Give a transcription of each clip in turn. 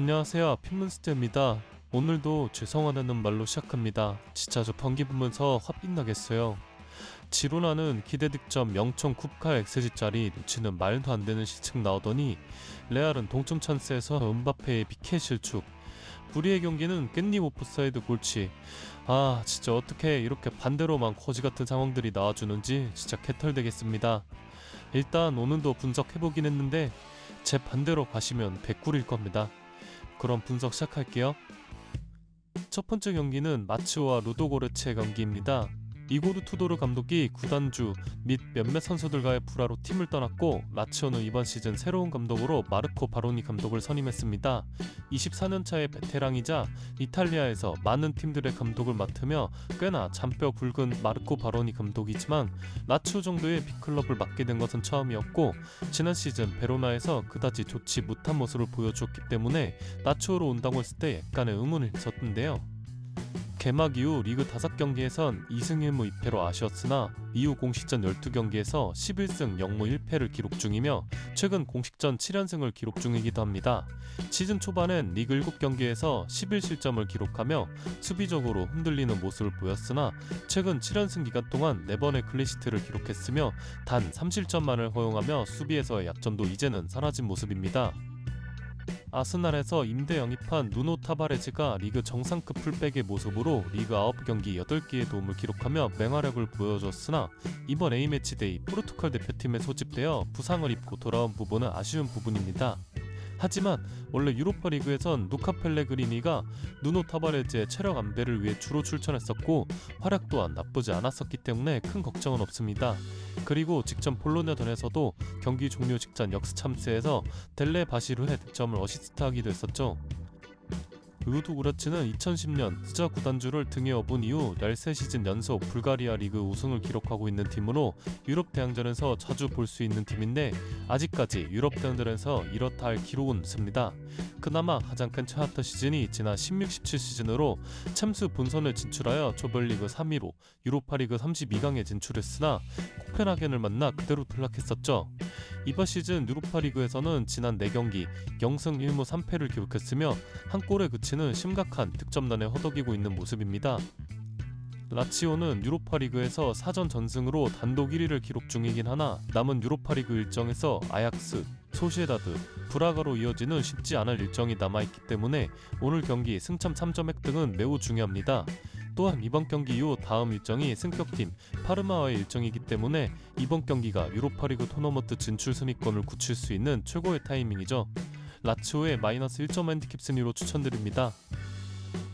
안녕하세요. 핀문스터입니다. 오늘도 죄송하다는 말로 시작합니다. 진짜 저 경기 보면서 화빛나겠어요. 지루나는 기대 득점 0.9 XG짜리 놓치는 말도 안 되는 실책 나오더니 레알은 동점 찬스에서 은바페의 PK 실축. 불의의 경기는 깻잎 오프사이드 골치. 아 진짜 어떻게 이렇게 반대로만 거지 같은 상황들이 나와주는지 진짜 개털되겠습니다. 일단 오늘도 분석해보긴 했는데 제 반대로 가시면 100꿀일 겁니다. 그럼 분석 시작할게요. 첫 번째 경기는 마츠오와 루도고르츠의 경기입니다. 이고르 투도르 감독이 구단주 및 몇몇 선수들과의 불화로 팀을 떠났고 라치오는 이번 시즌 새로운 감독으로 마르코 바로니 감독을 선임했습니다. 24년차의 베테랑이자 이탈리아에서 많은 팀들의 감독을 맡으며 꽤나 잔뼈 굵은 마르코 바로니 감독이지만 라치오 정도의 빅클럽을 맡게 된 것은 처음이었고 지난 시즌 베로나에서 그다지 좋지 못한 모습을 보여주었기 때문에 라치오로 온다고 했을 때 약간의 의문이 있었는데요. 개막 이후 리그 5경기에선 2승 1무 2패로 아쉬웠으나 이후 공식전 12경기에서 11승 0무 1패를 기록 중이며 최근 공식전 7연승을 기록 중이기도 합니다. 시즌 초반엔 리그 7경기에서 11실점을 기록하며 수비적으로 흔들리는 모습을 보였으나 최근 7연승 기간 동안 4번의 클린시트를 기록했으며 단 3실점만을 허용하며 수비에서의 약점도 이제는 사라진 모습입니다. 아스날에서 임대 영입한 누노 타바레즈가 리그 정상급 풀백의 모습으로 리그 9경기 8개의 도움을 기록하며 맹활약을 보여줬으나 이번 A매치데이 포르투갈 대표팀에 소집되어 부상을 입고 돌아온 부분은 아쉬운 부분입니다. 하지만 원래 유로파리그에선 루카 펠레그리니가 누노 타바레즈의 체력 안배를 위해 주로 출전했었고 활약 또한 나쁘지 않았었기 때문에 큰 걱정은 없습니다. 그리고 직전 볼로냐전에서도 경기 종료 직전 역습찬스에서 델레 바시르의 득점을 어시스트하기도 했었죠. 루도고르츠는 2010년 스자 구단주를 등에 업은 이후 13시즌 연속 불가리아 리그 우승을 기록하고 있는 팀으로 유럽 대항전에서 자주 볼 수 있는 팀인데 아직까지 유럽 대항전에서 이렇다 할 기록은 없습니다. 그나마 가장 큰 최하타 시즌이 지난 16-17 시즌으로 챔스 본선을 진출하여 조별리그 3위로 유로파리그 32강에 진출했으나 코펜하겐을 만나 그대로 탈락했었죠. 이번 시즌 유로파리그에서는 지난 4경기 0승 1무 3패를 기록했으며 한 골에 그치는 심각한 득점난에 허덕이고 있는 모습입니다. 라치오는 유로파리그에서 4전 전승으로 단독 1위를 기록 중이긴 하나 남은 유로파리그 일정에서 아약스, 소시에다드, 브라가로 이어지는 쉽지 않을 일정이 남아있기 때문에 오늘 경기 승점 3점 획득은 매우 중요합니다. 또한 이번 경기 이후 다음 일정이 승격팀 파르마와의 일정이기 때문에 이번 경기가 유로파리그 토너먼트 진출 순위권을 굳힐 수 있는 최고의 타이밍이죠. 라치오의 마이너스 1점 핸디캡 승리로 추천드립니다.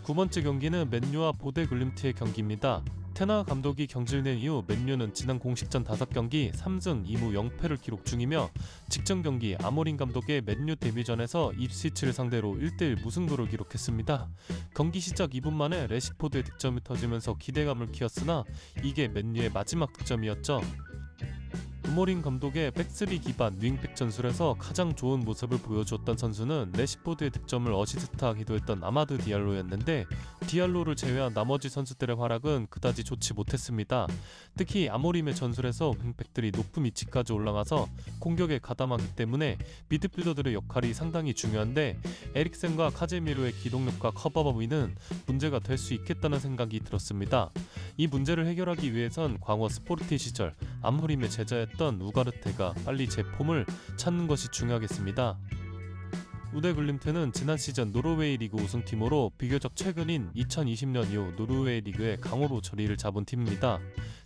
9번째 경기는 맨유와 보데 글림트의 경기입니다. 테나 감독이 경질된 이후 맨유는 지난 공식전 5경기 3승 2무 0패를 기록 중이며 직전 경기 아모린 감독의 맨유 데뷔전에서 입스위치를 상대로 1대1 무승부를 기록했습니다. 경기 시작 2분 만에 레시포드의 득점이 터지면서 기대감을 키웠으나 이게 맨유의 마지막 득점이었죠. 아모린 감독의 백스리 기반 윙백 전술에서 가장 좋은 모습을 보여줬던 선수는 레시포드의 득점을 어시스트하기도 했던 아마드 디알로였는데 디알로를 제외한 나머지 선수들의 활약은 그다지 좋지 못했습니다. 특히 아모림의 전술에서 윙백들이 높은 위치까지 올라가서 공격에 가담하기 때문에 미드필더들의 역할이 상당히 중요한데 에릭센과 카제미로의 기동력과 커버범위는 문제가 될 수 있겠다는 생각이 들었습니다. 이 문제를 해결하기 위해선 광어 스포르티 시절 아모림의 제자였던 우가르테가 빨리 제 폼을 찾는 것이 중요하겠습니다. 우데 글림트는 지난 시즌 노르웨이 리그 우승팀으로 비교적 최근인 2020년 이후 노르웨이 리그의 강호로 자리를 잡은 팀입니다.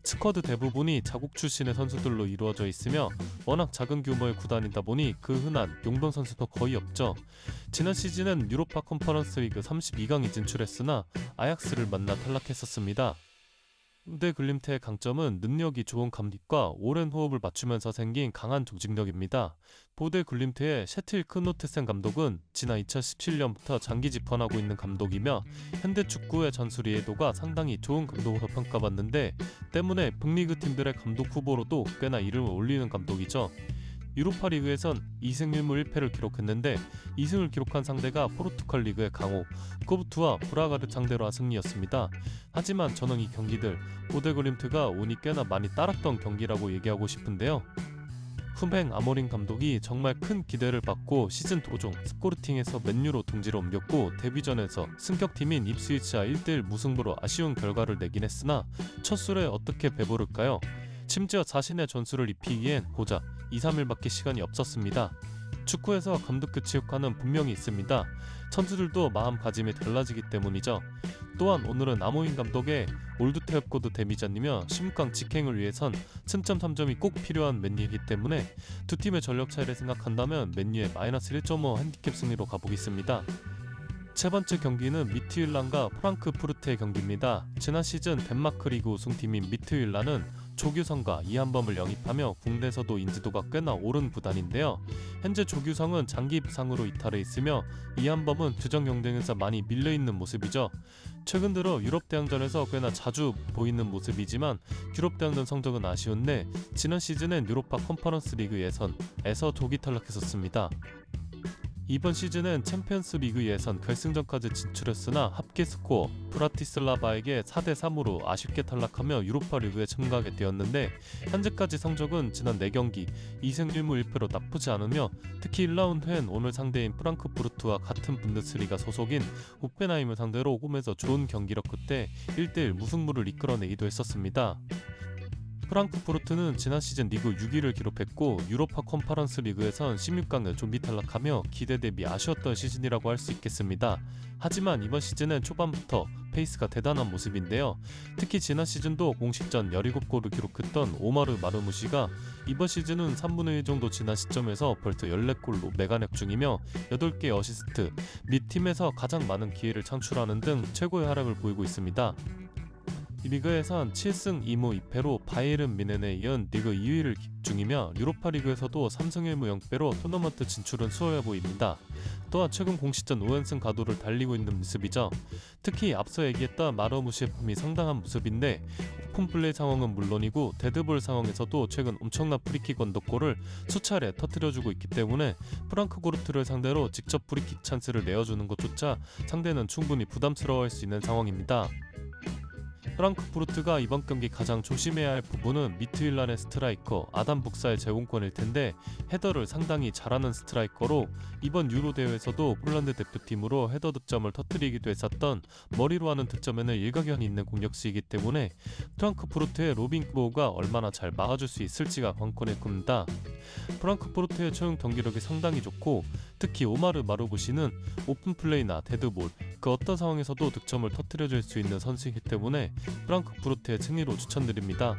스쿼드 대부분이 자국 출신의 선수들로 이루어져 있으며 워낙 작은 규모의 구단이다 보니 그 흔한 용병 선수도 거의 없죠. 지난 시즌은 유로파 컨퍼런스 리그 32강에 진출했으나 아약스를 만나 탈락했었습니다. 우데 글림트의 강점은 능력이 좋은 감립과 오랜 호흡을 맞추면서 생긴 강한 조직력입니다. 보데 글림트의 셰틸 크노테센 감독은 지난 2017년부터 장기 집권하고 있는 감독이며 현대 축구의 전술 이해도가 상당히 좋은 감독으로 평가받는데 때문에 북리그 팀들의 감독 후보로도 꽤나 이름을 올리는 감독이죠. 유로파리그에선 2승 1무 1패를 기록했는데 2승을 기록한 상대가 포르투갈 리그의 강호 코브투와 브라가를 상대로 한 승리였습니다. 하지만 저는 이 경기들 보데 글림트가 운이 꽤나 많이 따랐던 경기라고 얘기하고 싶은데요. 쿰행 아모린 감독이 정말 큰 기대를 받고 시즌 도중 스포르팅에서 맨유로 둥지를 옮겼고 데뷔전에서 승격팀인 입스위치와 1대1 무승부로 아쉬운 결과를 내긴 했으나 첫 술에 어떻게 배부를까요? 심지어 자신의 전술을 입히기엔 고작 2-3일밖에 시간이 없었습니다. 축구에서 감독 교체 효과는 분명히 있습니다. 선수들도 마음가짐이 달라지기 때문이죠. 또한 오늘은 아모린 감독의 올드태엽고드 데뷔전이며 16강 직행을 위해선 승점 3점이 꼭 필요한 맨유이기 때문에 두 팀의 전력 차이를 생각한다면 맨유의 마이너스 1.5 핸디캡 승리로 가보겠습니다. 세 번째 경기는 미트윌란과 프랑크푸르트의 경기입니다. 지난 시즌 덴마크 리그 우승팀인 미트윌란은 조규성과 이한범을 영입하며 국내에서도 인지도가 꽤나 오른 구단인데요. 현재 조규성은 장기 부상으로 이탈해 있으며 이한범은 주전 경쟁에서 많이 밀려있는 모습이죠. 최근 들어 유럽 대항전에서 꽤나 자주 보이는 모습이지만 유럽 대항전 성적은 아쉬운데 지난 시즌엔 유로파 컨퍼런스 리그 예선에서 조기 탈락했었습니다. 이번 시즌엔 챔피언스 리그 예선 결승전까지 진출했으나 합계 스코어 브라티슬라바에게 4대3으로 아쉽게 탈락하며 유로파 리그에 참가하게 되었는데 현재까지 성적은 지난 4경기 2승 1무 1패로 나쁘지 않으며 특히 1라운드 후엔 오늘 상대인 프랑크푸르트와 같은 분데스리가 소속인 호펜하임을 상대로 홈에서 좋은 경기력 끝에 1대1 무승부를 이끌어내기도 했었습니다. 프랑크푸르트는 지난 시즌 리그 6위를 기록했고 유로파 컨퍼런스 리그에선 16강을 좀비 탈락하며 기대 대비 아쉬웠던 시즌이라고 할 수 있겠습니다. 하지만 이번 시즌은 초반부터 페이스가 대단한 모습인데요. 특히 지난 시즌도 공식전 17골을 기록했던 오마르 마르무시가 이번 시즌은 3분의 1 정도 지난 시점에서 벌써 14골로 메가넥 중이며 8개의 어시스트, 및 팀에서 가장 많은 기회를 창출하는 등 최고의 활약을 보이고 있습니다. 이 리그에선 7승 2무 2패로 바이에른 뮌헨에 이은 리그 2위를 기록 중이며 유로파 리그에서도 3승 1무 0패로 토너먼트 진출은 수월해 보입니다. 또한 최근 공식전 5연승 가도를 달리고 있는 모습이죠. 특히 앞서 얘기했던 마르무시의 폼이 상당한 모습인데 오픈플레이 상황은 물론이고 데드볼 상황에서도 최근 엄청난 프리킥 언더골을 수차례 터뜨려주고 있기 때문에 프랑크푸르트를 상대로 직접 프리킥 찬스를 내어주는 것조차 상대는 충분히 부담스러워할 수 있는 상황입니다. 프랑크푸르트가 이번 경기 가장 조심해야 할 부분은 미트윌란의 스트라이커 아담 북사의 제공권일 텐데 헤더를 상당히 잘하는 스트라이커로 이번 유로 대회에서도 폴란드 대표팀으로 헤더 득점을 터뜨리기도 했었던 머리로 하는 득점에는 일가견이 있는 공격수이기 때문에 프랑크푸르트의 로빈 크로우가 얼마나 잘 막아줄 수 있을지가 관건일 겁니다. 프랑크푸르트의 처음 경기력이 상당히 좋고 특히 오마르 마르부시는 오픈플레이나 데드볼 그 어떤 상황에서도 득점을 터뜨려줄 수 있는 선수이기 때문에 프랑크푸르트의 승리로 추천드립니다.